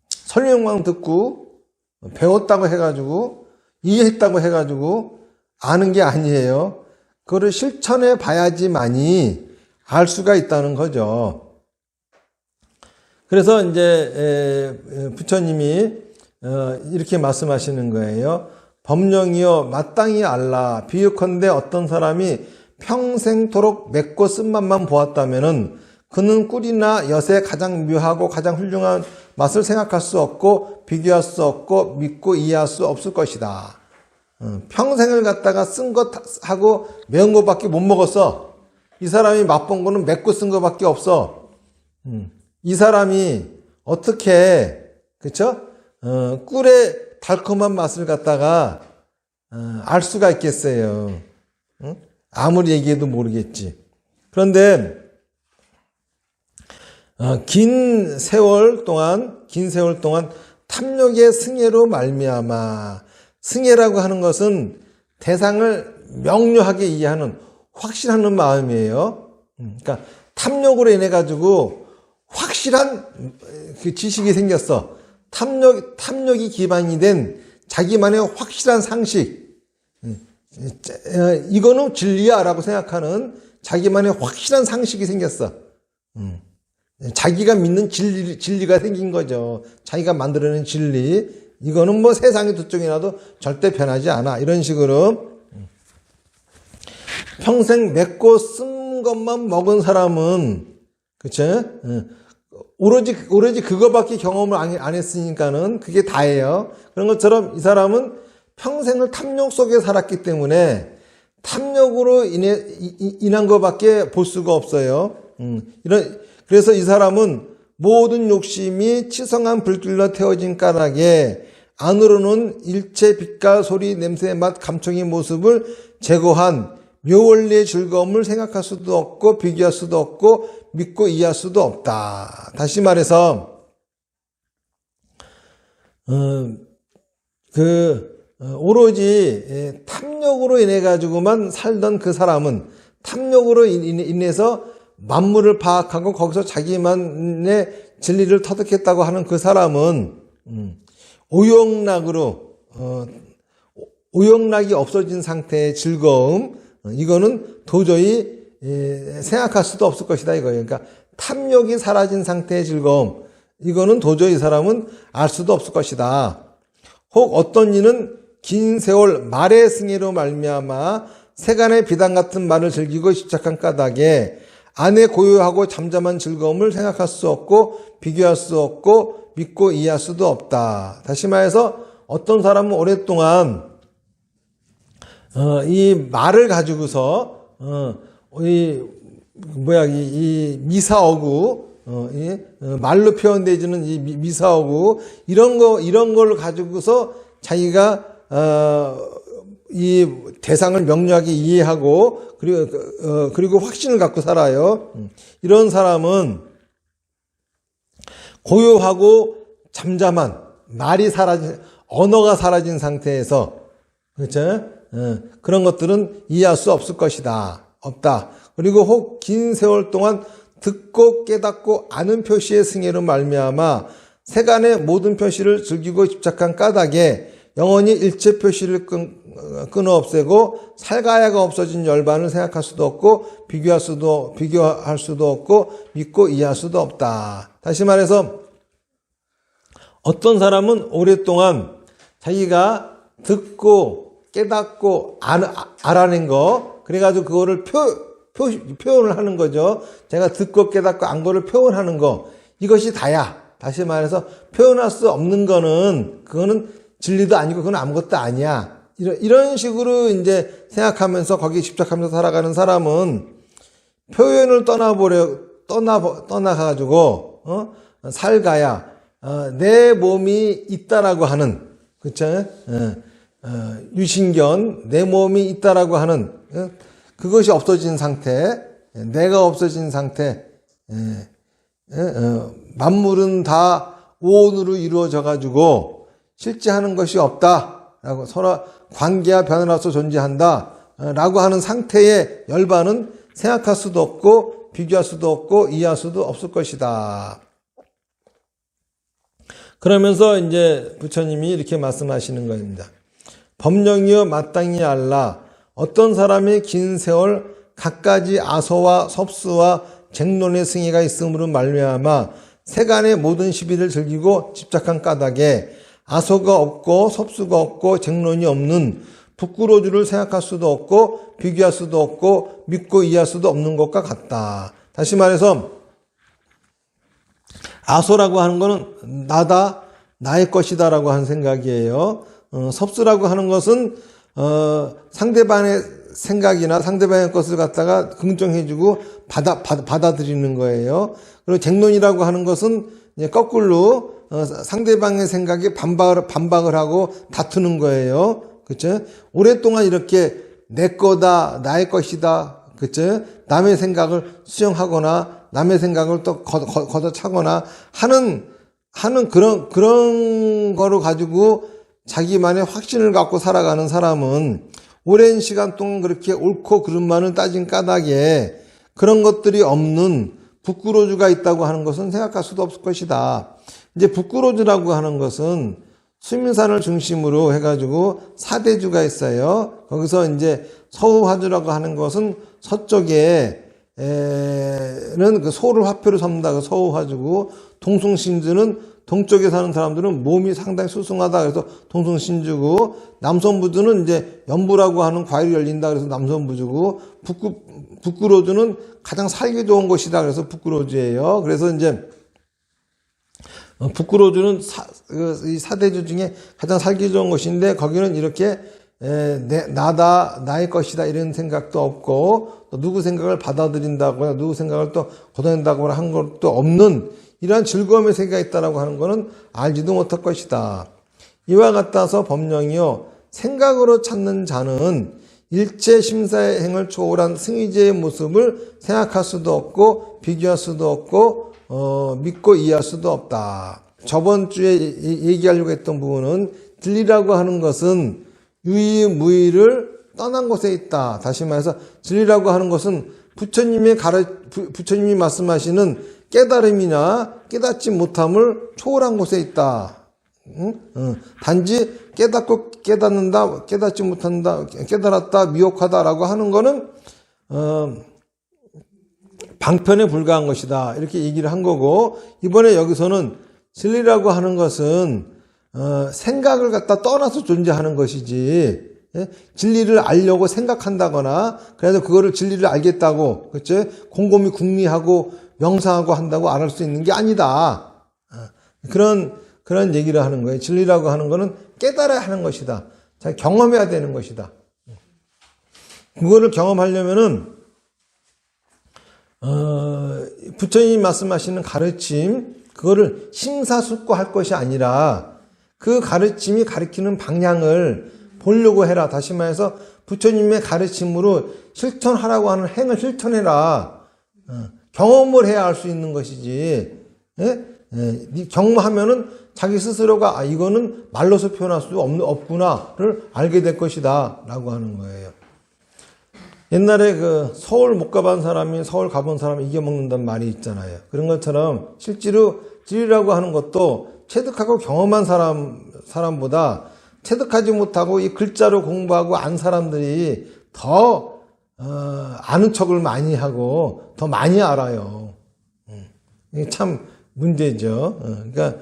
S1: 설명만 듣고 배웠다고 해가지고 이해했다고 해가지고 아는 게 아니에요. 그거를 실천해 봐야지만이 알 수가 있다는 거죠. 그래서 이제 부처님이 이렇게 말씀하시는 거예요. 법령이여 마땅히 알라. 비유컨대 어떤 사람이 평생토록 맺고 쓴 맛만 보았다면은 그는 꿀이나 엿의 가장 묘하고 가장 훌륭한 맛을 생각할 수 없고 비교할 수 없고 믿고 이해할 수 없을 것이다. 평생을 갖다가 쓴 것하고 매운 것밖에 못 먹었어. 이 사람이 맛본 거는 맵고 쓴 것밖에 없어. 이 사람이 어떻게, 그쵸? 꿀의 달콤한 맛을 갖다가 알 수가 있겠어요. 아무리 얘기해도 모르겠지. 그런데 긴 세월 동안 탐욕의 승예로 말미암아, 승예라고 하는 것은 대상을 명료하게 이해하는 확신하는 마음이에요. 그러니까 탐욕으로 인해 가지고 확실한 그 지식이 생겼어. 탐욕이 기반이 된 자기만의 확실한 상식, 이거는 진리야 라고 생각하는 자기만의 확실한 상식이 생겼어. 자기가 믿는 진리가 생긴 거죠. 자기가 만들어낸 진리. 이거는 뭐 세상의 두 쪽이 나도 절대 변하지 않아. 이런 식으로 평생 맺고 쓴 것만 먹은 사람은, 그쵸? 오로지 그거밖에 경험을 안 했으니까는 그게 다예요. 그런 것처럼 이 사람은 평생을 탐욕 속에 살았기 때문에 탐욕으로 인한 것밖에 볼 수가 없어요. 그래서 이 사람은 모든 욕심이 치성한 불길로 태워진 까닭에 안으로는 일체 빛과 소리, 냄새, 맛, 감촉의 모습을 제거한 묘원리의 즐거움을 생각할 수도 없고 비교할 수도 없고 믿고 이해할 수도 없다. 다시 말해서 오로지 탐욕으로 인해 가지고만 살던 그 사람은, 탐욕으로 인해서 만물을 파악하고 거기서 자기만의 진리를 터득했다고 하는 그 사람은 오용락이 없어진 상태의 즐거움, 이거는 도저히 생각할 수도 없을 것이다 이거예요. 그러니까 탐욕이 사라진 상태의 즐거움, 이거는 도저히 이 사람은 알 수도 없을 것이다. 혹 어떤 이는 긴 세월 말의 승리로 말미암아 세간의 비단 같은 말을 즐기고 집착한 까닭에 안에 고요하고 잠잠한 즐거움을 생각할 수 없고 비교할 수 없고 믿고 이해할 수도 없다. 다시 말해서 어떤 사람은 오랫동안 이 말을 가지고서 이 미사오구, 말로 표현되지는 이 미사오구, 이런 걸 가지고서 자기가 이 대상을 명료하게 이해하고 그리고 확신을 갖고 살아요. 이런 사람은 고요하고 잠잠한 언어가 사라진 상태에서, 그렇죠? 그런 것들은 이해할 수 없을 것이다. 없다. 그리고 혹 긴 세월 동안 듣고 깨닫고 아는 표시의 승리로 말미암아 세간의 모든 표시를 즐기고 집착한 까닭에 영원히 일체 표시를 끊어 없애고 살가야가 없어진 열반을 생각할 수도 없고 비교할 수도 없고 믿고 이해할 수도 없다. 다시 말해서 어떤 사람은 오랫동안 자기가 듣고 깨닫고 알아낸 거, 그래가지고 그거를 표현을 하는 거죠. 제가 듣고 깨닫고 안 거를 표현하는 거, 이것이 다야. 다시 말해서 표현할 수 없는 거는, 그거는 진리도 아니고 그건 아무것도 아니야. 이런 식으로 이제 생각하면서 거기에 집착하면서 살아가는 사람은 표현을 떠나가지고, 살가야, 내 몸이 있다라고 하는, 그쵸? 유신견, 내 몸이 있다라고 하는, 그것이 없어진 상태, 내가 없어진 상태, 만물은 다 오온으로 이루어져 가지고 실제 하는 것이 없다라고, 서로 관계와 변화를 앞서 존재한다라고 하는 상태의 열반은 생각할 수도 없고 비교할 수도 없고 이해할 수도 없을 것이다. 그러면서 이제 부처님이 이렇게 말씀하시는 겁니다. 법령이여 마땅히 알라. 어떤 사람이 긴 세월 갖가지 아소와 섭수와 쟁론의 승리가 있음으로 말미암아 세간의 모든 시비를 즐기고 집착한 까닭에 아소가 없고 섭수가 없고 쟁론이 없는 부끄러주를 생각할 수도 없고 비교할 수도 없고 믿고 이해할 수도 없는 것과 같다. 다시 말해서 아소라고 하는 것은 나다, 나의 것이다 라고 하는 생각이에요. 섭수라고 하는 것은 상대방의 생각이나 상대방의 것을 갖다가 긍정해주고 받아들이는 거예요. 그리고 쟁론이라고 하는 것은 이제 거꾸로 상대방의 생각에 반박을 하고 다투는 거예요. 그렇죠? 오랫동안 이렇게 내 거다, 나의 것이다, 그렇죠? 남의 생각을 수용하거나 남의 생각을 또 걷어차거나 하는 그런 거를 가지고 자기만의 확신을 갖고 살아가는 사람은 오랜 시간 동안 그렇게 옳고 그름만을 따진 까닭에 그런 것들이 없는 부끄러주가 있다고 하는 것은 생각할 수도 없을 것이다. 이제 북구로주라고 하는 것은 수민산을 중심으로 해가지고 4대주가 있어요. 거기서 이제 서우화주라고 하는 것은 서쪽에는 그 소를 화표로 삼다 그 서우화주고, 동숭신주는 동쪽에 사는 사람들은 몸이 상당히 수승하다 그래서 동숭신주고, 남선부주는 이제 연부라고 하는 과일이 열린다 그래서 남선부주고, 북구로주는 가장 살기 좋은 곳이다 그래서 북구로주예요. 그래서 이제 북구로주는 이 4대주 중에 가장 살기 좋은 곳인데, 거기는 이렇게 나의 것이다 이런 생각도 없고, 또 누구 생각을 받아들인다거나 누구 생각을 또 걷어낸다거나 한 것도 없는 이러한 즐거움의 세계가 있다라고 하는 것은 알지도 못할 것이다. 이와 같아서 법령이요, 생각으로 찾는 자는 일체 심사의 행을 초월한 승의제의 모습을 생각할 수도 없고 비교할 수도 없고 믿고 이해할 수도 없다. 저번 주에 얘기하려고 했던 부분은 진리라고 하는 것은 유의무의를 떠난 곳에 있다. 다시 말해서 진리라고 하는 것은 부처님이 말씀하시는 깨달음이나 깨닫지 못함을 초월한 곳에 있다. 단지 깨닫고 깨닫는다, 깨닫지 못한다, 깨달았다, 미혹하다라고 하는 거는 방편에 불과한 것이다. 이렇게 얘기를 한 거고, 이번에 여기서는 진리라고 하는 것은 생각을 갖다 떠나서 존재하는 것이지, 진리를 알려고 생각한다거나 그래서 그거를 진리를 알겠다고, 그렇죠? 곰곰이 궁리하고 명상하고 한다고 알을 수 있는 게 아니다. 그런 얘기를 하는 거예요. 진리라고 하는 거는 깨달아야 하는 것이다. 자, 경험해야 되는 것이다. 그거를 경험하려면은 부처님이 말씀하시는 가르침, 그거를 심사숙고할 것이 아니라 그 가르침이 가르치는 방향을 보려고 해라. 다시 말해서 부처님의 가르침으로 실천하라고 하는 행을 실천해라. 경험을 해야 알 수 있는 것이지. 경험하면은 자기 스스로가 이거는 말로서 표현할 수 없구나를 알게 될 것이다 라고 하는 거예요. 옛날에 그 서울 못 가본 사람이 서울 가본 사람이 이겨먹는다는 말이 있잖아요. 그런 것처럼 실제로 진리라고 하는 것도 체득하고 경험한 사람보다 체득하지 못하고 이 글자로 공부하고 안 사람들이 더 아는 척을 많이 하고 더 많이 알아요. 이게 참 문제죠. 그러니까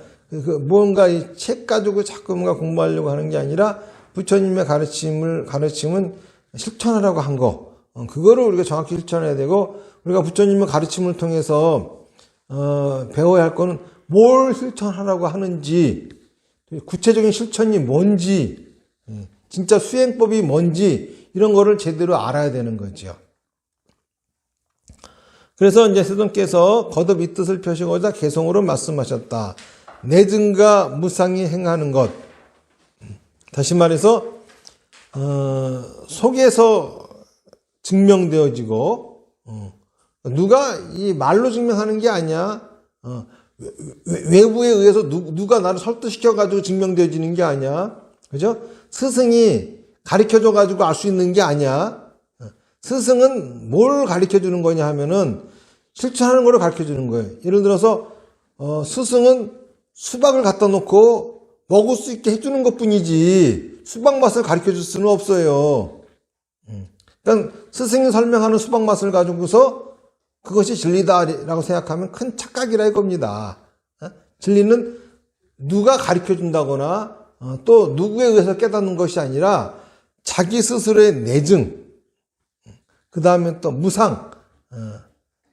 S1: 뭔가 이 책 가지고 자꾸 뭔가 공부하려고 하는 게 아니라 부처님의 가르침은 실천하라고 한 거, 그거를 우리가 정확히 실천해야 되고, 우리가 부처님의 가르침을 통해서 배워야 할 거는 뭘 실천하라고 하는지, 구체적인 실천이 뭔지, 진짜 수행법이 뭔지 이런 거를 제대로 알아야 되는 거죠. 그래서 이제 스님께서 거듭 이 뜻을 펴시고자 개성으로 말씀하셨다. 내증과 무상이 행하는 것. 다시 말해서 속에서 증명되어지고, 누가 이 말로 증명하는 게 아니야. 외부에 의해서 누가 나를 설득시켜가지고 증명되어지는 게 아니야. 그죠? 스승이 가르쳐줘가지고 알 수 있는 게 아니야. 스승은 뭘 가르쳐주는 거냐 하면은 실천하는 걸 가르쳐주는 거예요. 예를 들어서, 스승은 수박을 갖다 놓고 먹을 수 있게 해주는 것 뿐이지, 수박 맛을 가르쳐줄 수는 없어요. 그러니까 스승이 설명하는 수박 맛을 가지고서 그것이 진리다라고 생각하면 큰 착각이라 이겁니다. 진리는 누가 가르쳐 준다거나 또 누구에 의해서 깨닫는 것이 아니라 자기 스스로의 내증, 그 다음에 또 무상,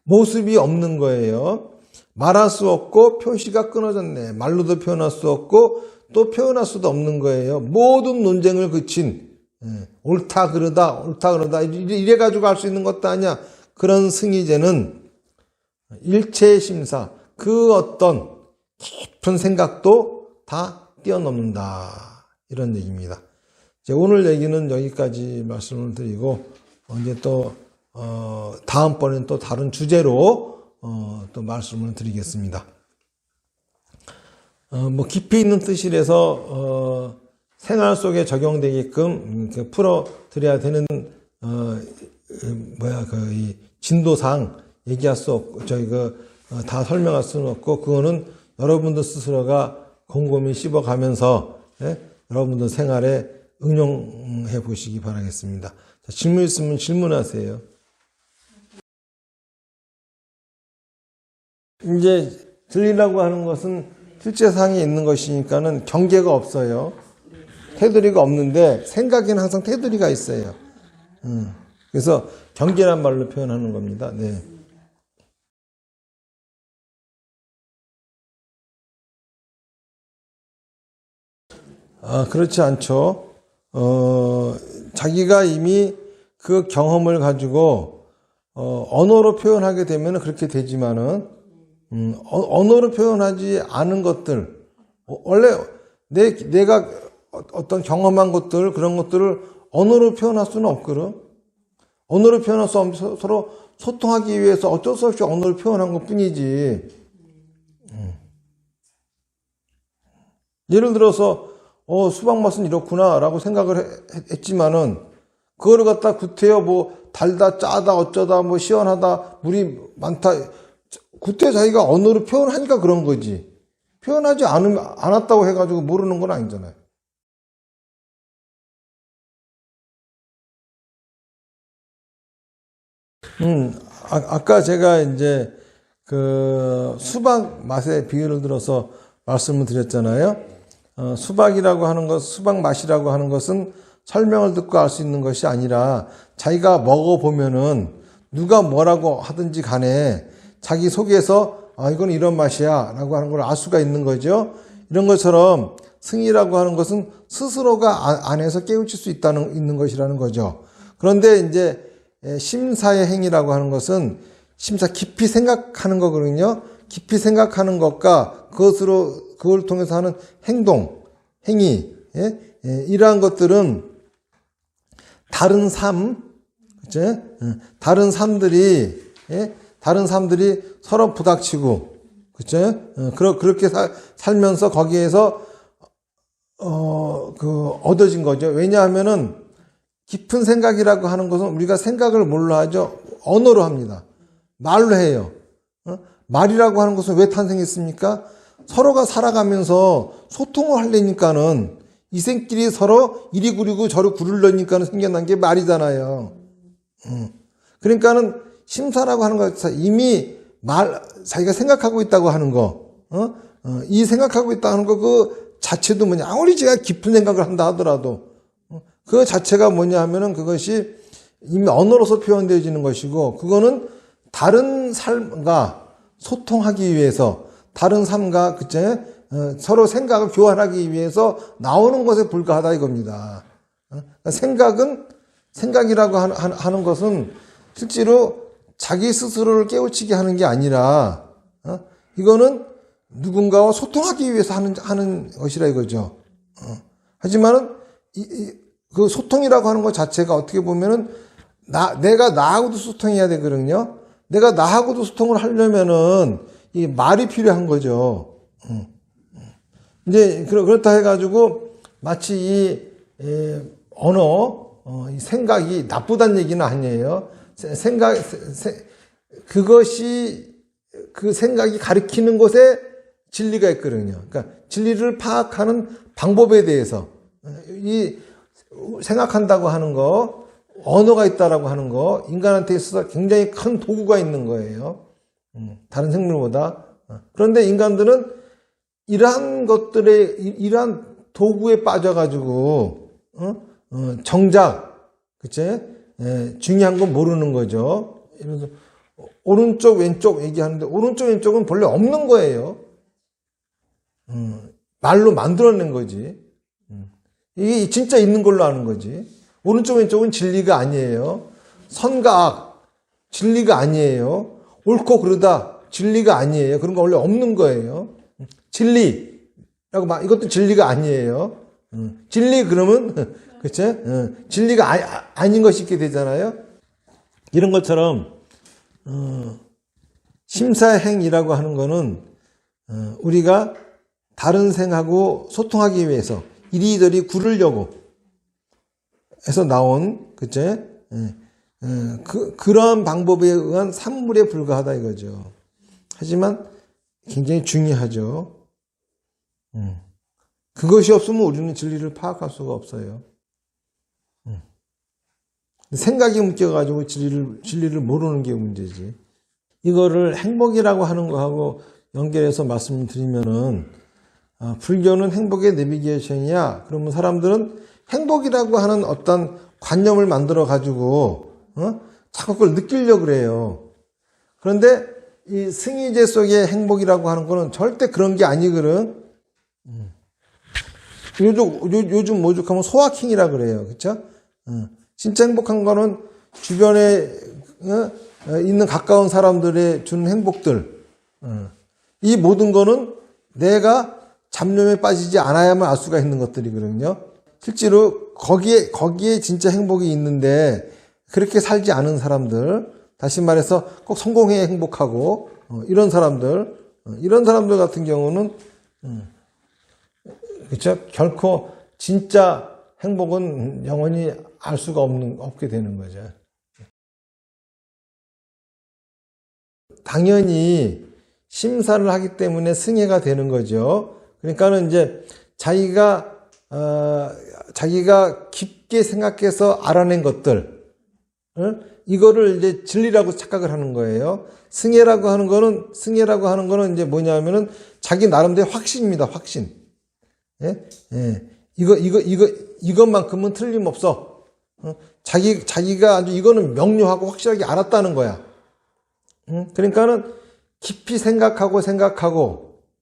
S1: 모습이 없는 거예요. 말할 수 없고 표시가 끊어졌네. 말로도 표현할 수 없고 또 표현할 수도 없는 거예요. 모든 논쟁을 그친, 옳다 그러다 이래가지고 알 수 있는 것도 아니야. 그런 승의제는 일체의 심사, 그 어떤 깊은 생각도 다 뛰어넘는다. 이런 얘기입니다. 오늘 얘기는 여기까지 말씀을 드리고, 이제 또 다음번엔 또 다른 주제로 또 말씀을 드리겠습니다. 뭐 깊이 있는 뜻이라서 생활 속에 적용되게끔 풀어 드려야 되는 이 진도상 얘기할 수 없고, 다 설명할 수는 없고, 그거는 여러분들 스스로가 곰곰이 씹어가면서 여러분들 생활에 응용해 보시기 바라겠습니다. 자, 질문 있으면 질문하세요. 이제 들리라고 하는 것은 실제상에 있는 것이니까는 경계가 없어요. 테두리가 없는데 생각에는 항상 테두리가 있어요. 그래서 경계란 말로 표현하는 겁니다. 네. 그렇지 않죠. 자기가 이미 그 경험을 가지고 언어로 표현하게 되면 그렇게 되지만은 언어로 표현하지 않은 것들, 원래 내가 어떤 경험한 것들, 그런 것들을 언어로 표현할 수는 없거든. 언어로 표현할 수 없으면 서로 소통하기 위해서 어쩔 수 없이 언어를 표현한 것 뿐이지. 예를 들어서 수박 맛은 이렇구나 라고 생각을 했지만은 그거를 갖다 구태여 뭐 달다 짜다 어쩌다 뭐 시원하다 물이 많다 그때 자기가 언어로 표현하니까 그런 거지. 표현하지 않았다고 해가지고 모르는 건 아니잖아요. 아까 제가 이제 그 수박 맛의 비유를 들어서 말씀을 드렸잖아요. 수박이라고 하는 것, 수박 맛이라고 하는 것은 설명을 듣고 알 수 있는 것이 아니라 자기가 먹어보면은 누가 뭐라고 하든지 간에 자기 속에서 이건 이런 맛이야 라고 하는 걸 알 수가 있는 거죠. 이런 것처럼 승이라고 하는 것은 스스로가 안에서 깨우칠 수 있는 것이라는 거죠. 그런데 이제 심사의 행위라고 하는 것은 심사 깊이 생각하는 거거든요. 깊이 생각하는 것과 그걸 통해서 하는 행동, 행위, 이러한 것들은 다른 삶, 그죠? 다른 삶들이 서로 부닥치고, 그죠? 그렇게 살면서 거기에서 얻어진 거죠. 왜냐하면은 깊은 생각이라고 하는 것은 우리가 생각을 뭘로 하죠? 언어로 합니다. 말로 해요. 말이라고 하는 것은 왜 탄생했습니까? 서로가 살아가면서 소통을 하려니까는 이생끼리 서로 이리 구리고 저리 구르려니까는 생겨난 게 말이잖아요. 그러니까는 심사라고 하는 것 이미 자기가 생각하고 있다고 하는 거, 이 생각하고 있다는 거 그 자체도 뭐냐? 아무리 제가 깊은 생각을 한다 하더라도 그 자체가 뭐냐 하면은 그것이 이미 언어로서 표현되어지는 것이고 그거는 다른 삶과 소통하기 위해서 다른 삶과 그쵸? 서로 생각을 교환하기 위해서 나오는 것에 불과하다 이겁니다. 생각이라고 하는 것은 실제로 자기 스스로를 깨우치게 하는 게 아니라 이거는 누군가와 소통하기 위해서 하는 것이라 이거죠. 하지만은 그 소통이라고 하는 것 자체가 어떻게 보면은 내가 나하고도 소통해야 되거든요. 내가 나하고도 소통을 하려면은 이 말이 필요한 거죠. 이제 그렇다 해가지고 마치 이 생각이 나쁘다는 얘기는 아니에요. 그것이 그 생각이 가리키는 것에 진리가 있거든요. 그러니까 진리를 파악하는 방법에 대해서 이 생각한다고 하는 거, 언어가 있다라고 하는 거, 인간한테 있어서 굉장히 큰 도구가 있는 거예요. 다른 생물보다. 그런데 인간들은 이러한 도구에 빠져가지고, 정작, 그치? 중요한 건 모르는 거죠. 그래서 오른쪽, 왼쪽 얘기하는데, 오른쪽, 왼쪽은 본래 없는 거예요. 말로 만들어낸 거지. 이게 진짜 있는 걸로 아는 거지. 오른쪽, 왼쪽은 진리가 아니에요. 선과 악, 진리가 아니에요. 옳고 그르다, 진리가 아니에요. 그런 거 원래 없는 거예요. 진리라고 이것도 진리가 아니에요. 진리 그러면 그쵸? 진리가 아닌 것이 있게 되잖아요. 이런 것처럼 심사행위라고 하는 거는 우리가 다른 생하고 소통하기 위해서 이리저리 구르려고 해서 나온 그쵸? 그러한 방법에 의한 산물에 불과하다 이거죠. 하지만 굉장히 중요하죠. 그것이 없으면 우리는 진리를 파악할 수가 없어요. 생각이 묶여가지고 진리를 모르는 게 문제지. 이거를 행복이라고 하는 거하고 연결해서 말씀드리면은, 불교는 행복의 내비게이션이야. 그러면 사람들은 행복이라고 하는 어떤 관념을 만들어 가지고 자꾸 그걸 느끼려고 그래요. 그런데 이 승희제 속의 행복이라고 하는 거는 절대 그런 게 아니거든. 요즘 오죽하면 소확행이라 그래요. 그쵸? 진짜 행복한 거는 주변에 있는 가까운 사람들의 주는 행복들. 이 모든 거는 내가 잡념에 빠지지 않아야만 알 수가 있는 것들이거든요. 실제로 거기에 진짜 행복이 있는데 그렇게 살지 않은 사람들, 다시 말해서 꼭 성공해야 행복하고 이런 사람들 같은 경우는 그렇죠? 결코 진짜 행복은 영원히 알 수가 없게 되는 거죠. 당연히 심사를 하기 때문에 승애가 되는 거죠. 그러니까는 이제 자기가 깊게 생각해서 알아낸 것들, 이거를 이제 진리라고 착각을 하는 거예요. 승애라고 하는 거는 이제 뭐냐면은 자기 나름대로 확신입니다. 확신. 예? 예. 이것만큼은 틀림없어. 자기가 아주 이거는 명료하고 확실하게 알았다는 거야. 그러니까는 깊이 생각하고,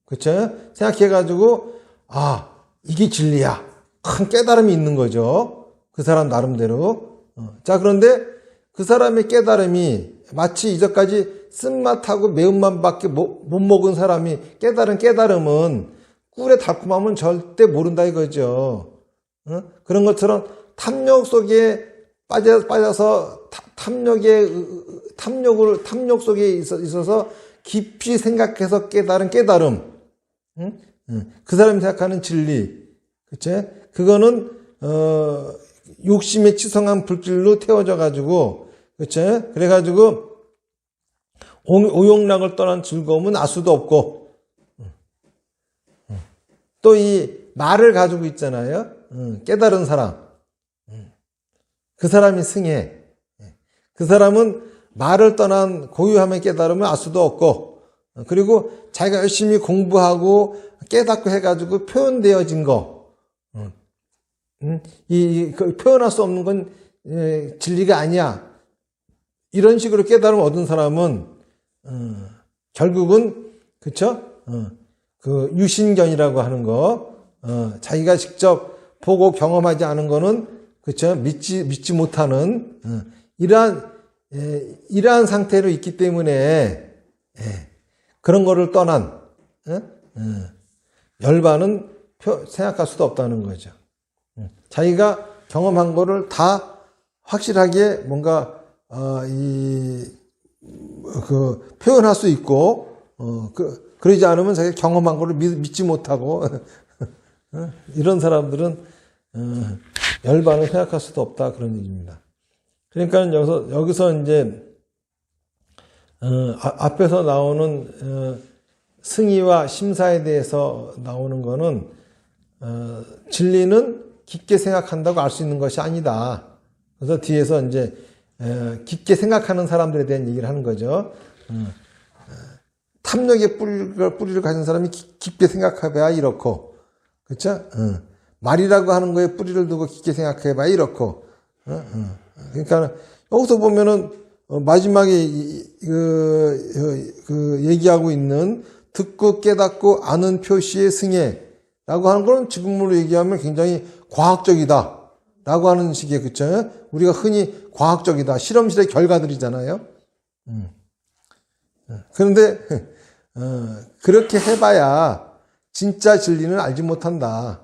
S1: 그쵸? 생각해가지고, 이게 진리야. 큰 깨달음이 있는 거죠. 그 사람 나름대로. 자, 그런데 그 사람의 깨달음이 마치 이전까지 쓴맛하고 매운맛밖에 못 먹은 사람이 깨달음은 꿀의 달콤함은 절대 모른다 이거죠. 그런 것처럼 탐욕 속에 빠져서 탐욕 속에 있어서 깊이 생각해서 깨달음. 그 사람이 생각하는 진리. 그치? 그거는, 욕심에 치성한 불길로 태워져 가지고, 그치? 그래가지고, 오용락을 떠난 즐거움은 알 수도 없고, 또 이 말을 가지고 있잖아요. 깨달은 사람. 그 사람이 승해. 그 사람은 말을 떠난 고유함의 깨달음을 알 수도 없고, 그리고 자기가 열심히 공부하고 깨닫고 해가지고 표현되어진 거, 표현할 수 없는 건 진리가 아니야. 이런 식으로 깨달음을 얻은 사람은 결국은 그쵸? 그 유신견이라고 하는 거, 자기가 직접 보고 경험하지 않은 거는 그쵸? 믿지 못하는 이러한 상태로 있기 때문에 그런 거를 떠난 열반은 생각할 수도 없다는 거죠. 자기가 경험한 거를 다 확실하게 뭔가 표현할 수 있고 그러지 않으면 자기가 경험한 거를 믿지 못하고 이런 사람들은 열반을 생각할 수도 없다 그런 얘기입니다. 그러니까 여기서 이제 앞에서 나오는 승의와 심사에 대해서 나오는 거는 진리는 깊게 생각한다고 알 수 있는 것이 아니다. 그래서 뒤에서 이제 깊게 생각하는 사람들에 대한 얘기를 하는 거죠. 탐욕의 뿌리를 가진 사람이 깊게 생각해봐야 이렇고, 그렇죠? 말이라고 하는 거에 뿌리를 두고 깊게 생각해봐야 이렇고, 그러니까 여기서 보면은 마지막에 얘기하고 있는 듣고 깨닫고 아는 표시의 승애라고 하는 건 지금으로 얘기하면 굉장히 과학적이다라고 하는 식의, 그쵸? 우리가 흔히 과학적이다, 실험실의 결과들이잖아요. 그런데 그렇게 해봐야 진짜 진리는 알지 못한다.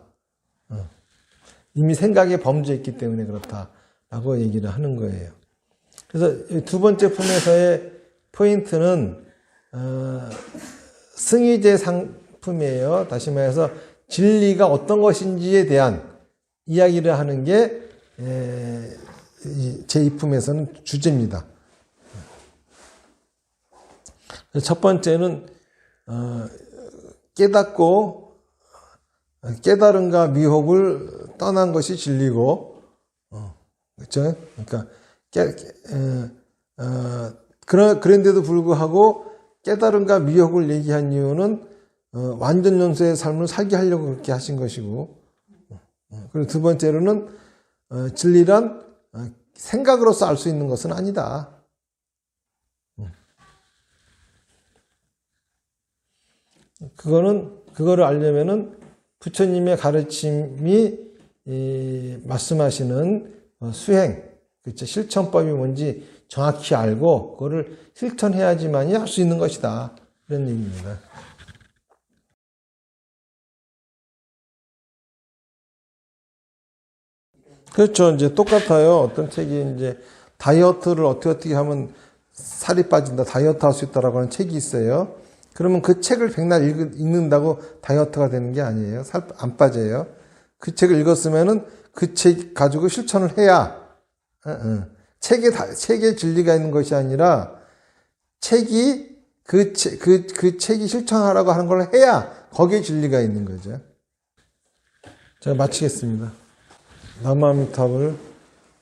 S1: 이미 생각에 범죄 있기 때문에 그렇다라고 얘기를 하는 거예요. 그래서 두 번째 품에서의 포인트는 승의제 상품이에요. 다시 말해서 진리가 어떤 것인지에 대한 이야기를 하는 게 제2품에서는 주제입니다. 첫 번째는 깨닫고 깨달음과 미혹을 떠난 것이 진리고, 그렇죠? 그러니까 그런데도 불구하고 깨달음과 미혹을 얘기한 이유는 완전 연소의 삶을 살게 하려고 그렇게 하신 것이고, 그리고 두 번째로는 진리란 생각으로서 알 수 있는 것은 아니다. 그거를 알려면은 부처님의 가르침이 말씀하시는 수행, 그렇죠? 실천법이 뭔지 정확히 알고 그거를 실천해야지만이 할 수 있는 것이다. 이런 얘기입니다. 그렇죠. 이제 똑같아요. 어떤 책이 이제 다이어트를 어떻게 하면 살이 빠진다, 다이어트 할 수 있다라고 하는 책이 있어요. 그러면 그 책을 백날 읽는다고 다이어트가 되는 게 아니에요. 살 안 빠져요. 그 책을 읽었으면은 그 책 가지고 실천을 해야, 책에 진리가 있는 것이 아니라 책이 그 책이 실천하라고 하는 걸 해야 거기에 진리가 있는 거죠. 제가 마치겠습니다. 나무아미타불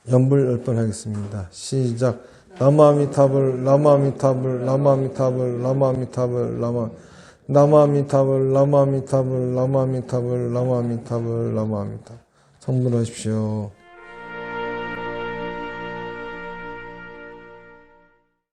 S1: 연불 10번 하겠습니다. 시작. 나무아미타불, 나무아미타불, 나무아미타불, 나무아미타불, 나무아미타불, 나무아미타불, 나무아미타불, 나무아미타불, 나무아미타불. 성불하십시오.